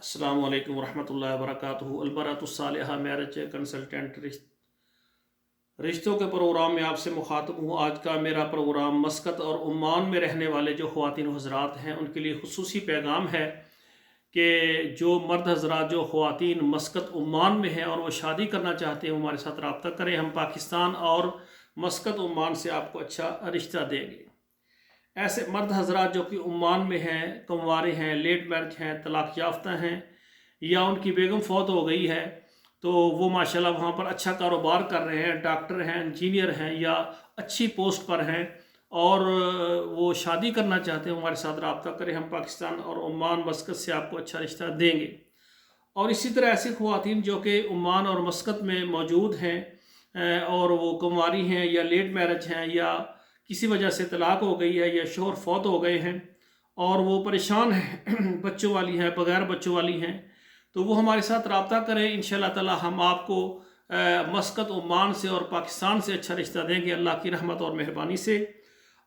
السلام علیکم ورحمۃ اللہ وبرکاتہ۔ البرات الصالحہ میرج کنسلٹنٹ رشتوں کے پروگرام میں آپ سے مخاطب ہوں۔ آج کا میرا پروگرام مسقط اور عمان میں رہنے والے جو خواتین و حضرات ہیں ان کے لیے خصوصی پیغام ہے کہ جو مرد حضرات جو خواتین مسقط عمان میں ہیں اور وہ شادی کرنا چاہتے ہیں ہمارے ساتھ رابطہ کریں۔ ہم پاکستان اور مسقط عمان سے آپ کو اچھا رشتہ دیں گے۔ ایسے مرد حضرات جو کہ عمان میں ہیں، کنوارے ہیں، لیٹ میرج ہیں، طلاق یافتہ ہیں یا ان کی بیگم فوت ہو گئی ہے، تو وہ ماشاءاللہ وہاں پر اچھا کاروبار کر رہے ہیں، ڈاکٹر ہیں، انجینئر ہیں یا اچھی پوسٹ پر ہیں اور وہ شادی کرنا چاہتے ہیں ہمارے ساتھ رابطہ کریں۔ ہم پاکستان اور عمان مسقط سے آپ کو اچھا رشتہ دیں گے۔ اور اسی طرح ایسی خواتین جو کہ عمان اور مسقط میں موجود ہیں اور وہ کنواری ہیں یا لیٹ میرج ہیں یا کسی وجہ سے طلاق ہو گئی ہے یا شوہر فوت ہو گئے ہیں اور وہ پریشان ہیں، بچوں والی ہیں، بغیر بچوں والی ہیں، تو وہ ہمارے ساتھ رابطہ کریں۔ انشاءاللہ تعالی ہم آپ کو مسقط عمان سے اور پاکستان سے اچھا رشتہ دیں گے اللہ کی رحمت اور مہربانی سے۔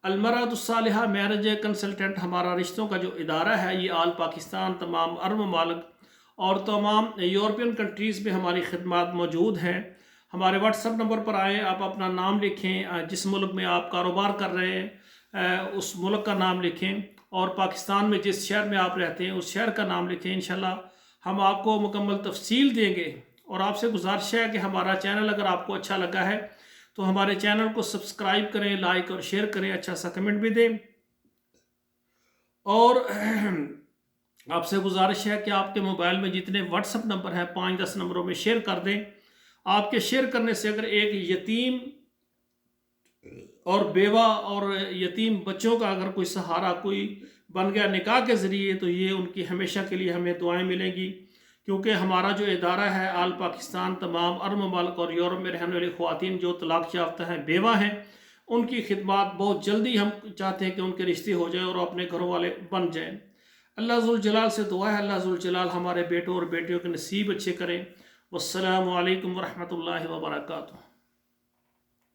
المرأۃ الصالحہ میرج کنسلٹنٹ ہمارا رشتوں کا جو ادارہ ہے، یہ آل پاکستان، تمام عرب ممالک اور تمام یورپین کنٹریز میں ہماری خدمات موجود ہیں۔ ہمارے واٹس ایپ نمبر پر آئیں، آپ اپنا نام لکھیں، جس ملک میں آپ کاروبار کر رہے ہیں اس ملک کا نام لکھیں، اور پاکستان میں جس شہر میں آپ رہتے ہیں اس شہر کا نام لکھیں۔ انشاءاللہ ہم آپ کو مکمل تفصیل دیں گے۔ اور آپ سے گزارش ہے کہ ہمارا چینل اگر آپ کو اچھا لگا ہے تو ہمارے چینل کو سبسکرائب کریں، لائک اور شیئر کریں، اچھا سا کمنٹ بھی دیں۔ اور آپ سے گزارش ہے کہ آپ کے موبائل میں جتنے واٹس ایپ نمبر ہیں 5-10 نمبروں میں شیئر کر دیں۔ آپ کے شیئر کرنے سے اگر ایک یتیم اور بیوہ اور یتیم بچوں کا اگر کوئی سہارا کوئی بن گیا نکاح کے ذریعے، تو یہ ان کی ہمیشہ کے لیے ہمیں دعائیں ملیں گی، کیونکہ ہمارا جو ادارہ ہے آل پاکستان، تمام عرب ممالک اور یورپ میں رہنے والی خواتین جو طلاق یافتہ ہیں، بیوہ ہیں، ان کی خدمات بہت جلدی ہم چاہتے ہیں کہ ان کے رشتے ہو جائیں اور اپنے گھروں والے بن جائیں۔ اللہ ذوالجلال سے دعا ہے اللہ ذوالجلال ہمارے بیٹوں اور بیٹیوں کے نصیب اچھے کریں۔ والسلام علیکم ورحمۃ اللہ وبرکاتہ۔